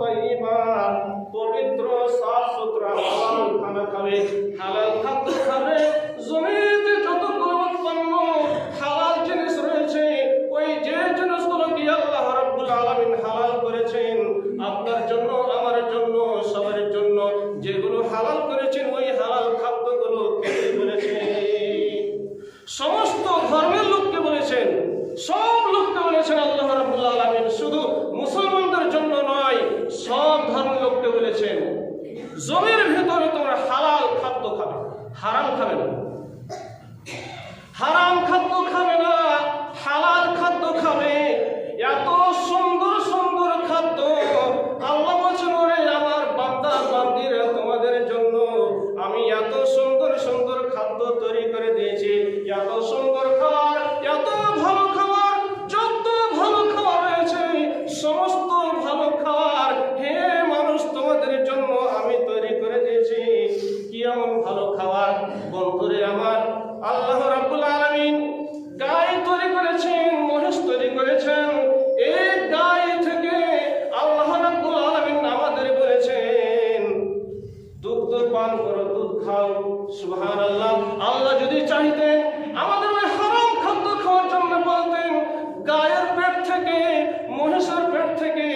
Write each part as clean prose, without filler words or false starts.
তাইয়্যিবা, পবিত্র সাফ সুতরা হালাল খানা খাবে, হালাল খাদ্য খাবে। জমিতে যতগুলো উৎপন্ন হালাল জিনিস রয়েছে, ওই যে জিনিসগুলোকে আল্লাহ রাব্বুল আলামিন হালাল করেছেন আপনার জন্য, আমার জন্য, সবার জন্য, যেগুলো হালাল করেছেন ওই হালাল খাদ্যগুলো খেতে বলেছেন। সমস্ত ধর্মের লোককে বলেছেন, সব লোককে বলেছেন আল্লাহ রাব্বুল আলামিন, শুধু মুসলমানদের জন্য নয়, সব ধর্মের লোককে বলেছেন জমির ভিতরে তোমরা হালাল খাদ্য খাবে, হারাম খাবে না, হারাম খাদ্য খাবে না, হালাল খাদ্য খাবে। এত সুন্দর সুন্দর খাদ্য আল্লাহ বলছেন, ওরে আমার বান্দা বান্দিরা, তোমাদের জন্য আমি এত সুন্দর সুন্দর খাদ্য তৈরি করে দিয়েছি, এত সুন্দর খাবার, এত ভালো খাবার, যত ভালো খাবার রয়েছে সমস্ত ভালো খাবার হে মানুষ তোমাদের জন্য আমি তৈরি করে দিয়েছি। কি এমন ভালো খাবার বন্ধুরে আমার, আল্লাহ রাব্বুল আলামিন গায় তৈরি করেছেন, মহিষ তৈরি করেছেন। এই গায় থেকে আল্লাহ রাব্বুল আলামিন আমাদের বলেছেন দুধ পান করো, দুধ খাও। সুবহানাল্লাহ। আল্লাহ যদি চাইতেন আমাদের ওই হারাম খাদ্য খাওয়ার জন্য বলতেন, গায়ের পেট থেকে, মহিষের পেট থেকে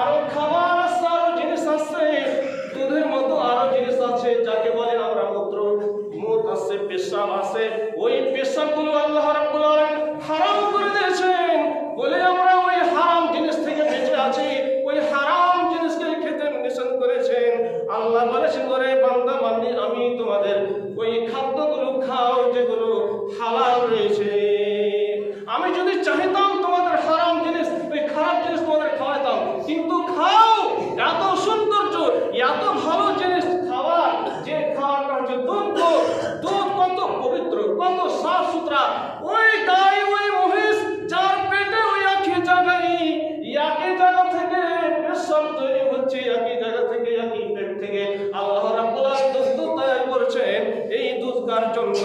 আরো খাবার আছে, আরো জিনিস আছে, দুধের মতো আরো জিনিস আছে, যাকে বলে আমরা মূত্র, মুখ আছে, পেশাব আছে। ওই পেশাবগুলো আল্লাহ রাব্বুল আলামিন হারাম করে দিয়েছেন বলে আমরা ওই হারাম জিনিস থেকে বেঁচে আছি, ওই হারাম জিনিসকে খেতে নিষেধ করেছেন। আল্লাহ বলেছেন, ওরে বান্দা বান্দি, আমি তোমাদের ওই খাদ্যগুলো খাও যেগুলো হালাল রয়েছে। আমি যদি চাইতাম তোমাদের হারাম জিনিস, ওই খারাপ জিনিস তোমাদের খাওয়াইতাম, কিন্তু খাও। এত সৌন্দর্য, এত ভালো জিনিস খাবার, যে খাওয়াটা হচ্ছে দুধ। দুধ কত পবিত্র, কত সাফ সুতরা। ওই গাই, ওই মহিষ, যার পেটে ওই একই জায়গায়, একই জায়গা থেকে পেশাব তৈরি হচ্ছে, একই জায়গা থেকে, একই পেট থেকে আল্লাহ রাব্বুল আলামিন দুধ তৈরি করেছেন। এই দুধ কার জন্য?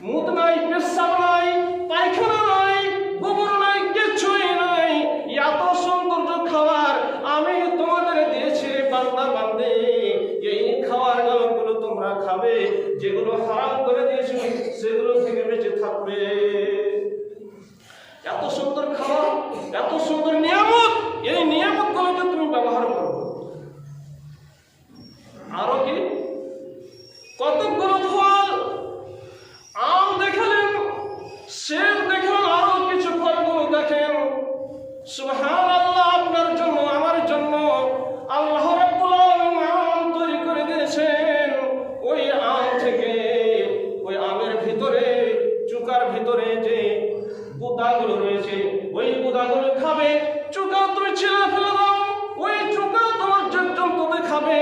মুখ নাই, পেশাব নাই, পায়খানা নাই, গোবর নাই, কিছুই নাই, এত সৌন্দর্য খাবার আমি তোমাদের দিয়েছি বান্দা বান্দে। এই খাবার গুলো তোমরা খাবে, যেগুলো হারাম করে দিয়েছি সেগুলো থেকে বেঁচে থাকবে। এত সুন্দর খাবার, এত সুন্দর নিয়ামত, এই নিয়ামত গুলোকে তুমি ব্যবহার করো। আরো কি কতগুলো ফল, আম দেখালেন, সেব দেখালেন, আরো কিছু ফলগুলো দেখেন। সুবহানাল্লাহ। আপনার জন্য, আমার জন্য আল্লাহ রাব্বুল আলামিন আম তৈরি করে দিয়েছেন। ওই আম থেকে, ওই আমের ভিতরে, চুকার ভিতরে যে গুদাগুলো রয়েছে, ওই গুদাগুলো খাবে। চুকা তুমি ছিঁড়ে ফেলে দাও, ওই চুকা তোমার জন্তুতে খাবে।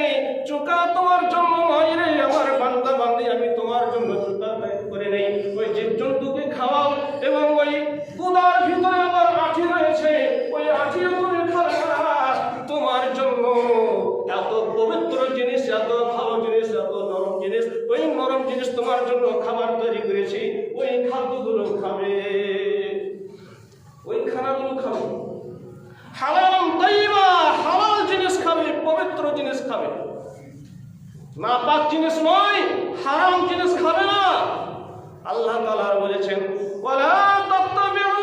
চুকা তোমার জন্য নয় রে আমার বান্দা বান্দি, আমি তোমার জন্য চুকা করে নেই, ওই জীবজন্তুকে খাওয়াও। এবং ওই গুদার ভিতরে আবার আঠি রয়েছে, ওই আঠিও তুমি খাবে না। তোমার জন্য এত পবিত্র জিনিস, এত ভালো জিনিস, এত নরম জিনিস, ওই নরম জিনিস তোমার জন্য খাবার তৈরি করেছি, ওই খাদ্যগুলো খাবে, ওই খানাগুলো খাবে। হালাল তাইয়্যিবা, হালাল জিনিস খাবে, পবিত্র জিনিস খাবে, নাপাক জিনিস নয়, হারাম জিনিস খাবে না। আল্লাহ তাআলা বলেছেন, ওয়ালা তাত্তাবিউ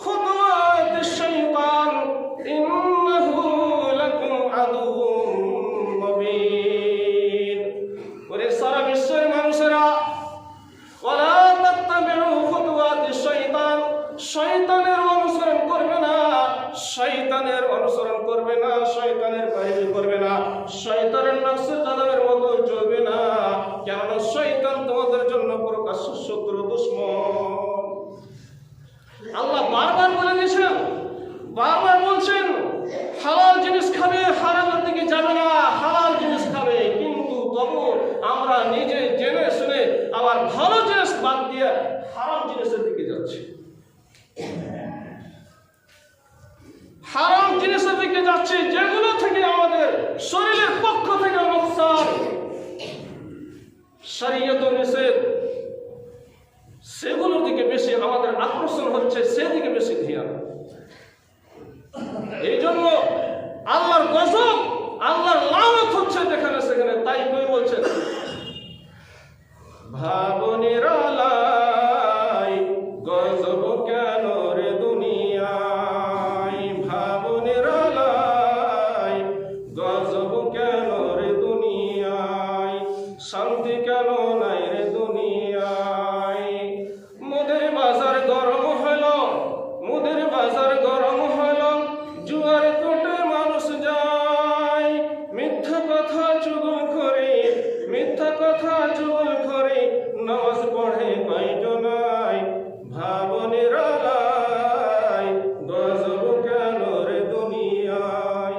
খুতুওয়াতিশ শাইতান ইন্নাহু লাকুম আদুউম মুবিন। ওরে সারা বিশ্বের মানুষেরা, ওয়ালা তাত্তাবিউ খুতুওয়াতিশ শাইতান, শয়তানের অনুসরণ করবে না, শয়তানের অনুসরণ করবে না, শয়তানের বাইরে করবে না, শয়তানের নকশে কদমের মতো চলবে না। কেননা শয়তান তোমাদের জন্য প্রকাশ্য শত্রু, দুশমন। আল্লাহ বারবার বলে দিয়েছেন, বারবার বলছেন হালাল জিনিস খাবে, হারামের দিকে যাবে না, হালাল জিনিস খাবে। কিন্তু তবু আমরা নিজে জেনে শুনে আবার ভালো জিনিস বাদ দিয়ে হারাম জিনিসের দিকে যাচ্ছি, হারাম জিনিসের দিকে যাচ্ছি, যেগুলো থেকে আমাদের শরীরের পক্ষ থেকে নোকসান, শরীয়ত নিষেধ, সেগুলোর দিকে বেশি আমাদের আকর্ষণ হচ্ছে, সেদিকে বেশি ধ্যান। এই জন্য আল্লাহর গজব, আল্লাহর লানত হচ্ছে যেখানে সেখানে। তাই কই বলছেন, ভাবনের আলাই গজব কেন রে দুনিয়ায়, ভাবনের আলাই গজব কেন রে দুনিয়ায়, শান্তি কেন নাই রে দুনিয়ায়। মুদের বাজার গরম হইল, মুদের বাজার গরম হইল, জুয়ার কোটে মানুষ যায়, মিথ্যা কথা চুগল করে, মিথ্যা কথা চুগল করে, নামাজ পড়ে কয়জনাই, ভাবনের আলাই গজব কেন রে দুনিয়ায়,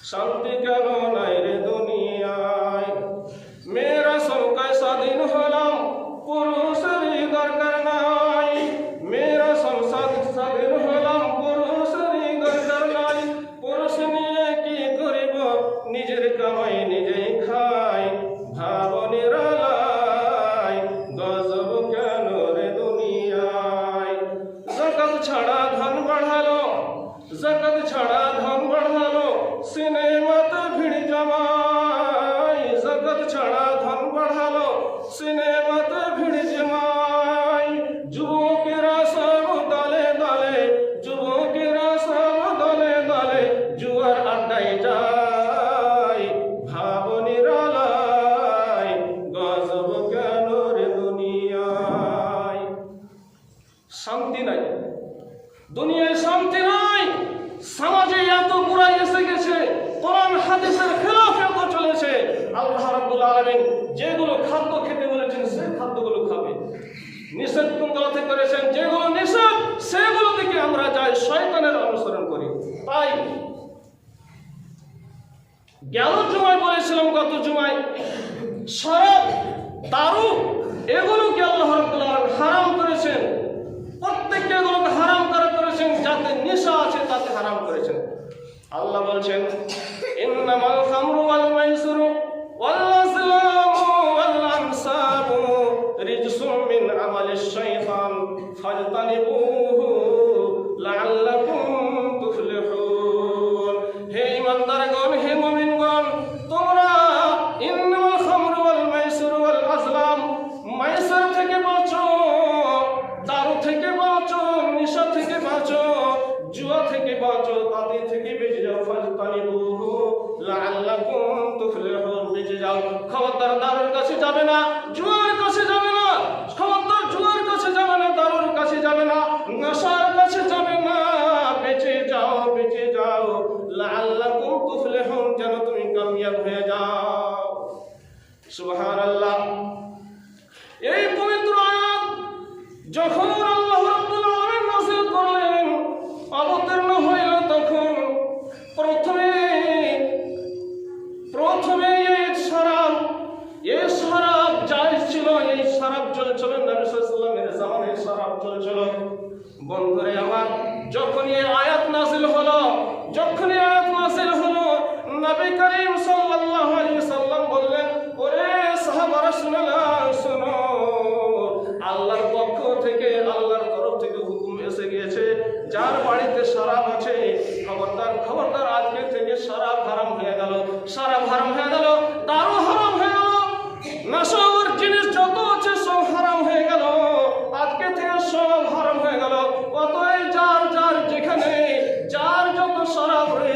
শান্তি কেন নাই রে দুনিয়ায়। মেয়েরা সংখ্যায় স্বাধীন হলাম, পুরুষেরই দরকার নাই, মেয়েরা স্বাধীন হলাম, পুরুষেরই দরকার নাই, পুরুষ নিয়ে কি করিব, নিজের কামাই নিজেই খাই, ভাবনের আলাই গজব কেন রে দুনিয়ায়। যাকাত ছাড়া ধন বাড়ালো, যাকাত ছাড়া ধন বাড়ালো, সিনেমাতে ভিড় জমায়, যাকাত ছাড়া ধন বাড়ালো, সিনেমাতে ভিড় জমায়। যুবকেরা সব দলে দলে, যুবকেরা সব দলে দলে, জুয়ার আড্ডায় যায়, ভাবনের আলাই গজব কেন রে দুনিয়ায়। শান্তি নাই দুনিয়ায়, শান্তি নাই, সমাজে এত বুড়াই এসে গেছে, কোরআন হাদিসের খেলাফ এত চলেছে। আল্লাহ রাব্বুল আলামিন যেগুলো খাদ্য খেতে বলেছেন সেই খাদ্যগুলো খাবে, নিষেধ কোনগুলোতে করেছেন, যেগুলো নিষেধ সেগুলো থেকে আমরা যাই, শয়তানের অনুসরণ করি। তাই গেল জুমায় বলেছিলাম, গত জুমায় শরাব, দারু এগুলোকে আল্লাহ রাব্বুল আলামিন হারাম করেছেন, প্রত্যেককে এগুলোকে হারাম করেছেন, যাতে নেশা আছে তাতে হারাম করেছেন। আল্লাহ বলছেন, ইন্নামাল খামরু ওয়াল মাইসিরু ওয়াল আজলামু ওয়াল আনসাবু রিজসুম মিন আমালিশ শাইতান ফাজতানিবুহু লাআল্লাকুম তুফলিহুন। হে ঈমানদারগণ, হে মুমিনগণ, তোমরা ইন্নামাল খামরু ওয়াল মাইসিরু ওয়াল আজলাম, মাইসির থেকে বাঁচো, দারু থেকে বাঁচো, নেশা থেকে বাঁচো, জুয়া থেকে বাঁচো, তাদের থেকে বেঁচে যাও, ফাজতানিবুহু লাআল্লাকুম তুফলিহুন, বেঁচে যাও। খবরদার দারুর কাছে যাবে না, জুয়ার কাছে যাবে না, খবরদার জুয়ার কাছে যাবে না, দারুর কাছে যাবে না, নেশার কাছে যাবে না, বেঁচে যাও, বেঁচে যাও, লাআল্লাকুম তুফলিহুন, যেন তুমি কামিয়াব হয়ে যাও। সুবহানাল্লাহ। এই পবিত্র আয়াত যখন আল্লাহ রাব্বুল আলামিন নাযিল করলেন, অবতীর্ণ হইল, তখন প্রথমে এই শরাব জায়েজ ছিল, এই শরাব চলছিল, নবী সাল্লাল্লাহু আলাইহি ওয়াসাল্লামের শরাব চলছিল। বন্ধুরে আমার, যখন এই আয়াত নাযিল হলো, যখন এই আয়াত নাযিল হলো, নবী করিম সাল্লাল্লাহু আলাইহি ওয়াসাল্লাম বললেন, ওরে সাহাবারা শুনো, শোনো, আল্লাহর পক্ষ থেকে, আল্লাহর তরফ থেকে হুকুম এসে গিয়েছে, যার বাড়িতে শরাব আছে, খবরদার খবরদার, আজকে থেকে শরাব হারাম হয়ে গেল, শরাব হারাম হয়ে গেল, দারু হারাম হয়ে গেল, নেশার জিনিস যত আছে সব হারাম হয়ে গেল, আজকে থেকে সব হারাম হয়ে গেল। অতএব যার যার যেখানে যার যত শরাব রয়েছে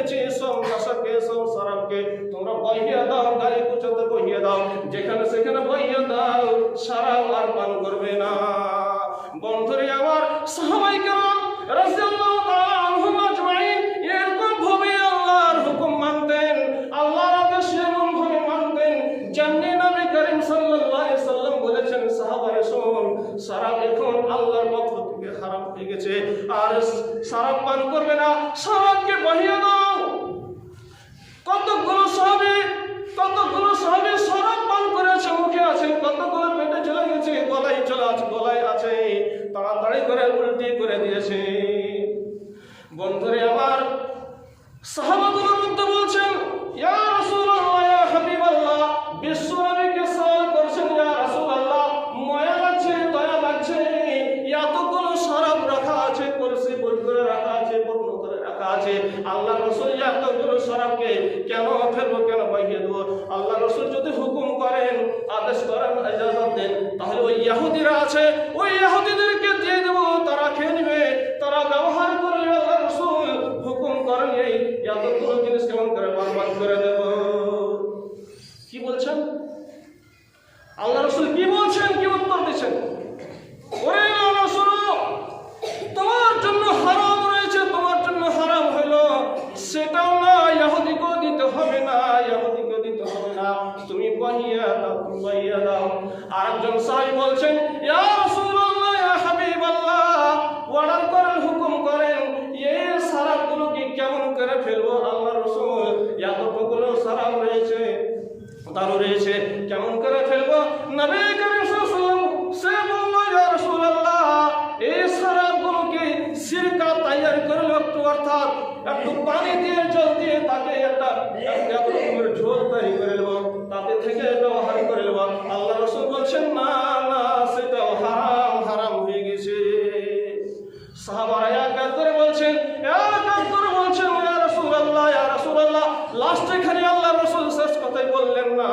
আল্লাহ রসুল এতগুলো শরাবকে কেন ফেলবো, কেন বাইয়ে দেবো? আল্লাহ রসুল যদি হুকুম করেন, আদেশ করেন, ইজাজত দেন, তাহলে ওই ইহুদিরা আছে, ওই ইহুদিদেরকে দিয়ে দেবো, তারা খেয়ে নেবে, তারা ব্যবহার করবে। আল্লাহ রসুল হুকুম করেন এই এতগুলো জিনিস কেমন করে বরবাদ করে দেব। কি বলছেন আল্লাহ রসুল? কি বলছেন, কি উত্তর দিচ্ছেন? ওরে শোনো, তোমার জন্য হারাম রয়েছে, তোমার জন্য হারাম হইলো, সেটাও না, ইহুদিকেও দিতে হবে না, ইহুদিকেও দিতে হবে না, তুমি বাহিয়া দাও, তুমি বাহিয়া দাও। আরেকজন সাহাবী বলছেন, ইয়া রাসূলুল্লাহ, ইয়া হাবিবাল্লাহ, অর্ডার করেন, হুকুম করেন, এই শরাবগুলোকে কেমন করে ফেলবো? আল্লাহ রাসূল, এতগুলো শরাব রয়েছে, দারু রয়েছে, কেমন করে ফেলবো? নবী করিম সাল্লাল্লাহু আলাইহি ওয়াসাল্লাম সে বলল, ইয়া রাসূলুল্লাহ, এই শরাবগুলোকে সিরকা তৈয়ার করলে একটু, অর্থাৎ একটু পানি দিয়ে, জল দিয়ে তাকে একটা রকমের ঝোল তৈরি করে নেব, তাতে থেকে ব্যবহার করে নেব। আল্লাহ রাসূল বলছেন, না না, সেটাও হারাম, হারাম হয়ে গেছে। সাহাবারা এক করে বলছেন, ইয়া রাসূলুল্লাহ, ইয়া রাসূলুল্লাহ। লাস্টে খালি আল্লাহ রাসূল শেষ কথাই বললেন না,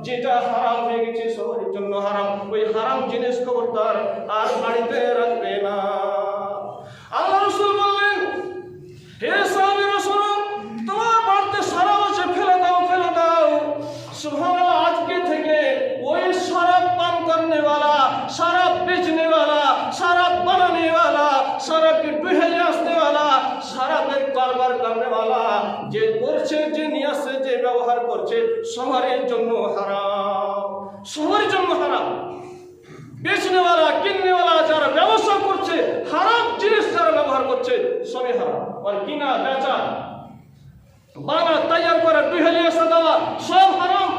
যেটা হারাম হয়ে গেছে সবার জন্য হারাম, ওই হারাম জিনিস খবরদার আর বাড়িতে রাখবে না। আল্লাহ রাসূল বললেন, হে সাহাবীরা শোনো, তোমার বাড়িতে শরাব আছে, ফেলে দাও, ফেলে দাও। সুবহানাল্লাহ, আজকে থেকে ওই শরাব পান করনে वाला, शराब बेचने वाला, शराब बनाने वाला, शराब के डुहेले আসতে वाला, শরাবের কারবার করনে वाला, যে করছে, যে নিয়ে আসছে, যে ব্যবহার করছে, সবার জন্য হারাম, সবার জন্য হারাম। বেচনে वाला, কিননে वाला, যারা ব্যবসা করছে, হারাম জিনিস যারা ব্যবহার করছে, সবই হারাম। আর কিনা, বেচা, বানা, তৈয়ার করা, ডুহেলে আসা দেওয়া, সব হারাম।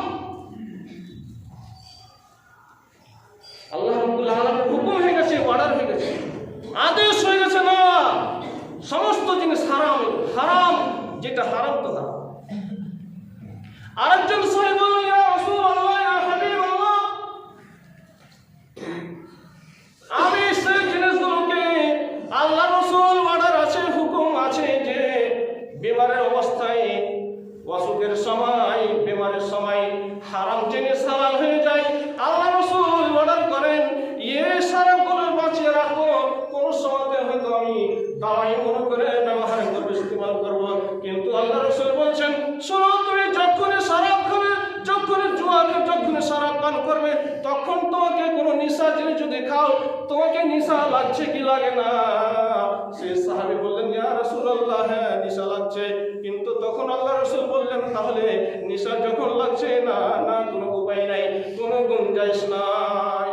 আল্লাহ রাব্বুল আলামিন হুকুম হয়ে গেছে, অর্ডার হয়ে গেছে, আদেশ হয়ে গেছে, না, সমস্ত জিনিস হারাম, হারাম, যেটা হারাম তো হারাম। আরেকজন সাহাবী বললেন, ইয়া রাসূলুল্লাহ, ইয়া হাবিবাল্লাহ, আমি সেই জিনিসগুলোকে, আল্লাহ রাসূল অর্ডার আছে, হুকুম আছে যে বিমারের অবস্থায়, অসুখের সময়, বিমারের সময় হারাম জিনিস হালাল হয়ে যায়। আল্লাহ রাসূল অর্ডার করেন, এই শরাবগুলো বাঁচিয়ে রাখো, কোন সময় হয়তো আমি দাওয়াই মনে করে ব্যবহার করবো, ইস্তেমাল করবো। কিন্তু আল্লাহ রাসূল বলছেন, শোনো, তুমি যখনই শরাব খাবে, যখনই জুয়াকে, যখনই শরাব পান করবে, তখন তোমাকে কোনো নেশা জিনিস যদি খাও, তোমাকে নেশা লাগছে কি লাগে না? সেই সাহাবী বললেন, ইয়া রাসূলুল্লাহ, হ্যাঁ, নেশা লাগছে। কিন্তু তখন আল্লাহ রাসূল বললেন, তাহলে নেশা যখন লাগছে, না না, কোনো উপায় নাই, কোনো গুঞ্জাইশ নাই।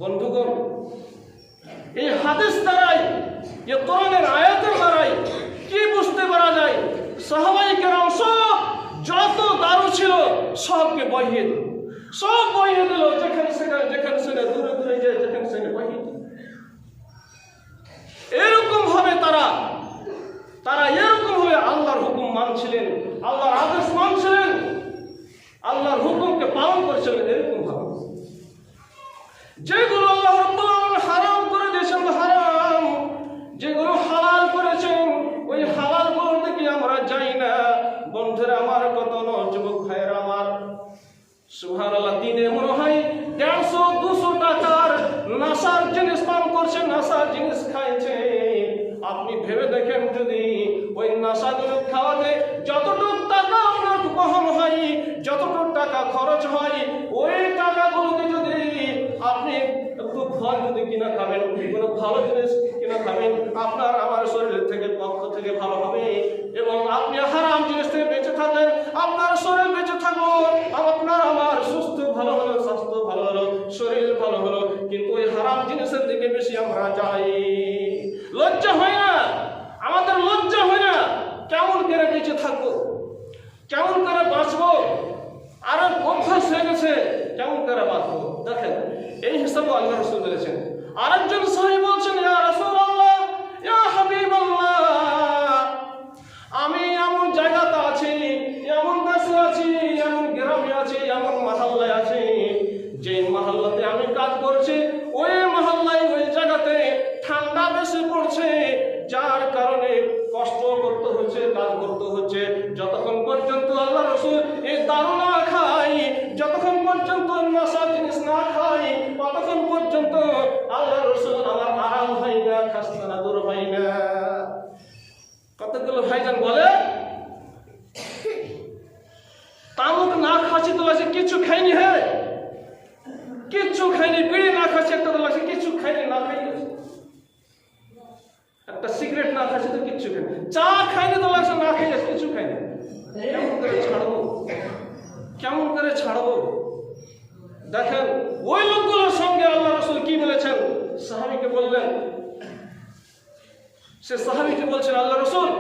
বন্ধুগণ, এই হাদিস দ্বারাই, এই কোরআনের আয়াতের দ্বারাই কি বুঝতে পারা যায়? সাহাবায়ে কেরাম সব যত দারু ছিল সবকে বহিয়ে দিল, সব বহিয়ে দিল, যেখানে সেখানে, যেখানে সেখানে, দূরে দূরে যায়, যেখানে সেখানে বহিয়ে দিল। এরকম ভাবে তারা এরকম ভাবে আল্লাহর হুকুম মানছিলেন, আল্লাহর আদেশ মানছিলেন, আল্লাহর হুকুমকে পালন করছিলেন। এরকম ভাবে যেগুলো আল্লাহ রাব্বুল আলামিন হারাম করে দিয়েছেন, হারাম, যেগুলো হালাল করেছেন, ওই হালাল গুলোর দিকে আমরা যাই না। বন্ধুরা আমার, কত যুবক ভাইয়েরা আমার, সুবহানাল্লাহ, দিনে মনে হয় 150-200 টাকার নাসার জিনিস পান করছে, নাসার জিনিস খাইছে। আপনি ভেবে দেখেন, যদি ওই নাসাগুলো খাওয়াতে যতটুকু টাকা আপনার বহন হয়, যতটুকু টাকা খরচ হয়, ওই টাকাগুলোকে যদি আপনি একটু ফল যদি কিনা খাবেন, কোনো ভালো জিনিস কিনা খাবেন, আপনার আমার শরীরের থেকে, পক্ষ থেকে ভালো হবে। এবং আপনি হারাম জিনিস থেকে বেঁচে থাকলেন, আপনার শরীর বেঁচে থাকলো, আপনার আমার সুস্থ ভালো হলো, স্বাস্থ্য ভালো হলো, শরীর ভালো হলো। কিন্তু ওই হারাম জিনিসের দিকে বেশি আমরা যাই। লজ্জা হয় না? আমাদের লজ্জা হয় না? কেমন করে বেঁচে থাকবো, কেমন করে বাঁচবো? আর অভ্যাস হয়ে গেছে, কেমন করে বাঁচবো? দেখেন, এই হিসাবে আল্লাহ রাসূল বলেছেন। আরেকজন সাহাবী বলছেন, ইয়া রাসূলুল্লাহ, ইয়া হাবিবাল্লাহ, আমি এমন জায়গাতে আছি, এমন দেশে অনেক কষ্ট করতে হচ্ছে, কাজ করতে হচ্ছে। যতক্ষণ পর্যন্ত আল্লাহ রাসূল এই দারু না খায়, যতক্ষণ পর্যন্ত নেশা জিনিস না খায়, ততক্ষণ পর্যন্ত আল্লাহ রাসূল আমার আরাম হয় না, খাস্তানা দূর হয় না। কতগুলো ভাইজান বলে তামুক না খাচ্ছি তো লাগছে কিচ্ছু খাইনি, হ্যাঁ কিচ্ছু খাইনি, বিড়ি না খাচ্ছি একটা তো লাগছে কিচ্ছু খাইনি, না খাইনি, একটা সিগারেট না খাচ্ছি তো কিচ্ছু খাইনি, চা খাইনি তো লাগছে না খাই যাচ্ছে কিচ্ছু খাইনি। কেমন করে ছাড়বো, কেমন করে ছাড়বো? দেখেন ওই লোকগুলোর সঙ্গে আল্লাহ রাসূল কি বলেছেন, সাহাবীকে বললেন, সে সাহাবীকে বলছেন আল্লাহ রাসূল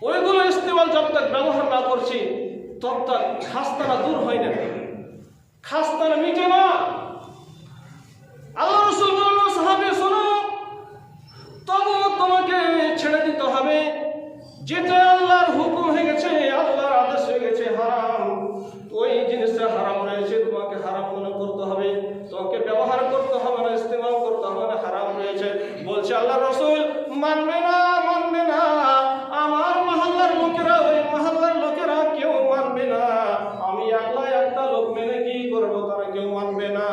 ওইগুলো ইস্তেমাল যত তক ব্যবহার না করছি তত তক খাস্তানা দূর হয় না, খাস্তানা মিটে না। আল্লাহ রাসূল বললেন সাহাবী শোনো, তবু তোমাকে ছেড়ে দিতে হবে, যেটা আল্লাহর হুকুম হয়ে গেছে, আল্লাহর আদেশ হয়ে গেছে হারাম, ওই জিনিসটা হারাম রয়েছে, তোমাকে হারাম মনে করতে হবে, তোমাকে ব্যবহার করতে হবে না, ইস্তেমাল করতে হবে না, হারাম রয়েছে। বলছে আল্লাহ রাসূল মানবে না, মানবে না, আমার মহল্লার লোকেরা, ওই মহল্লার লোকেরা কেউ মানবে না, আমি একলা একটা লোক মেনে কি করবো, তারা কেউ মানবে না,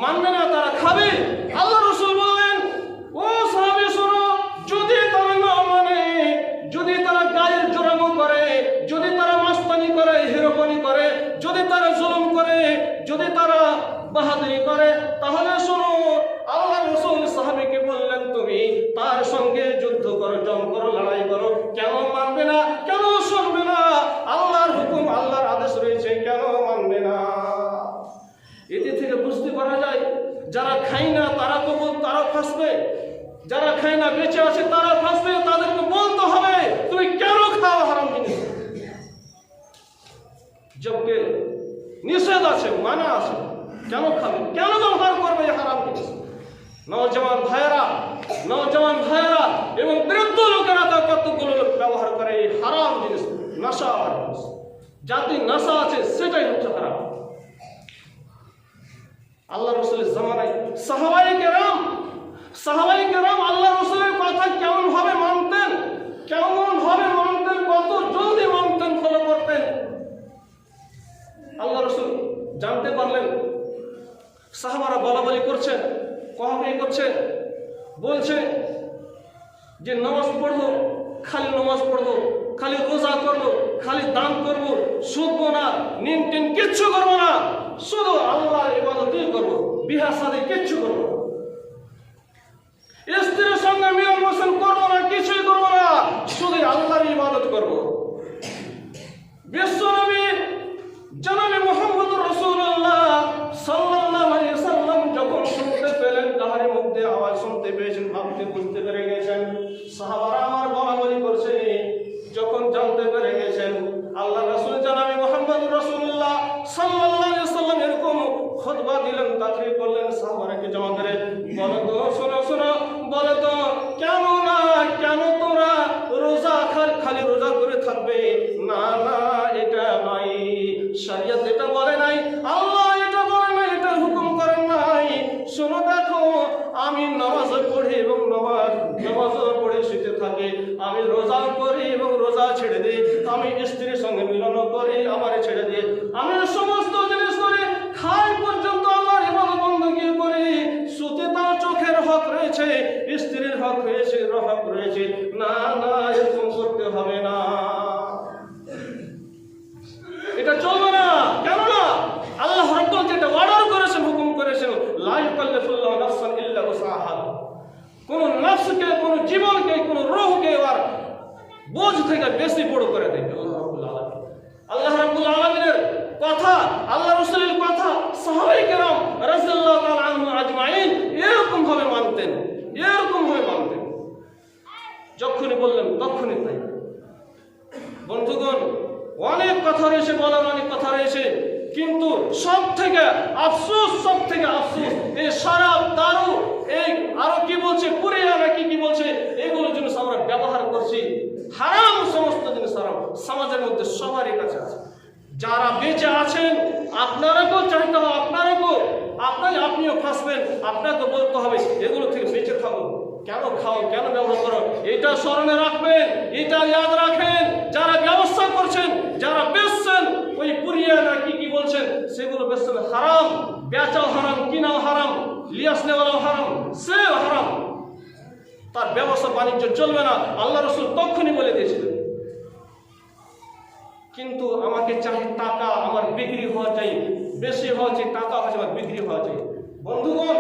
মানবে না, তারা খাবে। আল্লাহ রাসূল বললেন ও সাহাবী শোনো, যদি তারা না মানে, যদি তারা গায়ের জোরামো করে, যদি তারা মাস্তানি করে, হেরোপনি করে, যদি তারা জুলুম করে, যদি তারা বাহাদুরি করে, তাহলে শোনো আল্লাহ রাসূল সাহাবীকে বললেন তুমি তার সঙ্গে যুদ্ধ করো, জং করো, লড়াই করো। কেন মানবে না, কেন শুনবে না? আল্লাহর হুকুম, আল্লাহর আদেশ রয়েছে, কেন মানবে না? এতে থেকে বুঝতে পারা যায় যারা খায় না তারা কবুল, তারাও ফাঁসবে, যারা খায় না বেঁচে আছে তারা ফাঁসবে। তাদেরকে বলতে হবে তুমি কেন খাও হারাম জিনিস, জবকে নিষেধ আছে, মানা আছে, কেন খাবে, কেন ব্যবহার করবে হারাম জিনিস? নওজওয়ান ভাইয়েরা, নওজওয়ান ভাইয়েরা এবং বৃদ্ধ লোকেরা তা কতগুলো লোক ব্যবহার করে এই হারাম জিনিস, নেশা জিনিস, যাতে নেশা আছে সেটাই হচ্ছে হারাম। আল্লাহ রাসূলের জামানায় সাহাবায়ে কেরাম আল্লাহ রাসূলের কথা কেমন ভাবে মানতেন, কেমন ভাবে মানতেন, কত জলদি মানতেন, ফলো করতেন। আল্লাহ রাসূল জানতে পারলেন সাহাবারা বলাবলি করছেন, কহাকাই করছে, বলছে যে নামাজ পড়বো, খালি নামাজ পড়বো, খালি রোজা করবো, খালি দান করবো, শুধবো না, নিম টিন কিচ্ছু করবো না, শুধু আল্লাহর ইবাদতই করবো, বিহা শাদী কিচ্ছু করবো না, স্ত্রীর সঙ্গে মিলন মোশন করবো না, কিছুই করবো না, শুধু আল্লাহর ইবাদত করবো। বিশ্বনবী জনাবে মুহাম্মদুর রাসূলুল্লাহ সাল্লাল্লাহু আলাইহি সাল্লাম যখন শুনতে পেলেন, কাহারের মধ্যে আওয়াজ শুনতে পেয়েছেন, ভাবতে বুঝতে পেরে গেছেন, সাহাবারা আমার বলাবলি করছে, যখন জানতে পেরে গেছেন আল্লাহ রাসূল জনাবে মুহাম্মদুর রাসূলুল্লাহ সাল্লাল্লাহু আলাইহি সাল্লাম এরকম খুতবা দিলেন, তাকরীর করলেন, সাহাবারাকে জমা করে বলো তো, শোনো শোনো, বলো তো কেন না, কেন তোমরা রোজা খালি রোজা করে থাকবে? না না, এটা নাই, শরীয়ত এটা বলে নাই, আল্লাহ এটা বলে নাই, এটা হুকুম করেন নাই। শোনো দেখো, আমি নামাজ পড়ি এবং নামাজ পড়ে শুতে থাকি, আমি রোজা করি এবং রোজা ছেড়ে দিই, আমি স্ত্রীর সঙ্গে মিলন করি, আমারে ছেড়ে দিই, আমি সমস্ত জিনিস করি, খাই পর্যন্ত আল্লাহর ইবাদত বندگی করি, শুতে তার চোখের হক রয়েছে, স্ত্রীর হক রয়েছে, হক রয়েছে, না না এরকম করতে হবে না, এটা চলবে না। কেন না? আল্লাহ রাব্বুল যেটা অর্ডার করেছেন, হুকুম করেছেন, লা ইউকাল্লিফুল্লাহু নাফসান ইল্লা উসআহা, কোন নফসকে, কোন জীবনকে, কোন রূহকে আর বোঝ থেকে বেশি বড় করে দেয় আল্লাহ রাব্বুল আলামিন। আল্লাহ রাব্বুল আলামিনের কথা, আল্লাহ রাসূলের কথা সাহাবায়ে কেরাম রাদিয়াল্লাহু তাআলা আনহুম আজমাইন এরকম ভাবে মানতেন, এরকম ভাবে মানতেন, যখনই বললেন তখনই তাই। বন্ধুগণ, অনেক কথা রয়েছে, বলার অনেক কথা রয়েছে, কিন্তু সব থেকে আফসোস এই শরাব, দারু, এই আরো কি বলছে, পুরিয়া নাকি কি বলছে, এগুলো জিনিস আমরা ব্যবহার করছি, হারাম সমস্ত জিনিস হারাম, সমাজের মধ্যে সবারই কাছে আছে। যারা বেঁচে আছেন আপনারাকেও চাইতে হবে, আপনিও ফাঁসবেন, আপনাকে বলতে হবে এগুলো থেকে বেঁচে থাকুন। কেন খাও, কেন ব্যবহার করো, এটা স্মরণে রাখবেন, এটা ইয়াদ রাখেন। যারা ব্যবস্থা করছেন, যারা বেচছেন, ওই পুরিয়া না কি কি বলছেন সেগুলো বেচছেন হারাম, বেচাও হারাম, কিনাও হারাম, লিয়াস নেওয়াও হারাম, সেও হারাম। তার ব্যবসা বাণিজ্য চলবে না, আল্লাহ রসুল তখনই বলে দিয়েছিলেন। কিন্তু আমাকে চাই টাকা, আমার বিক্রি হওয়া চাই, বেশি হওয়া চাই, টাকা হওয়া চাই, আমার বিক্রি হওয়া চাই। বন্ধুগণ,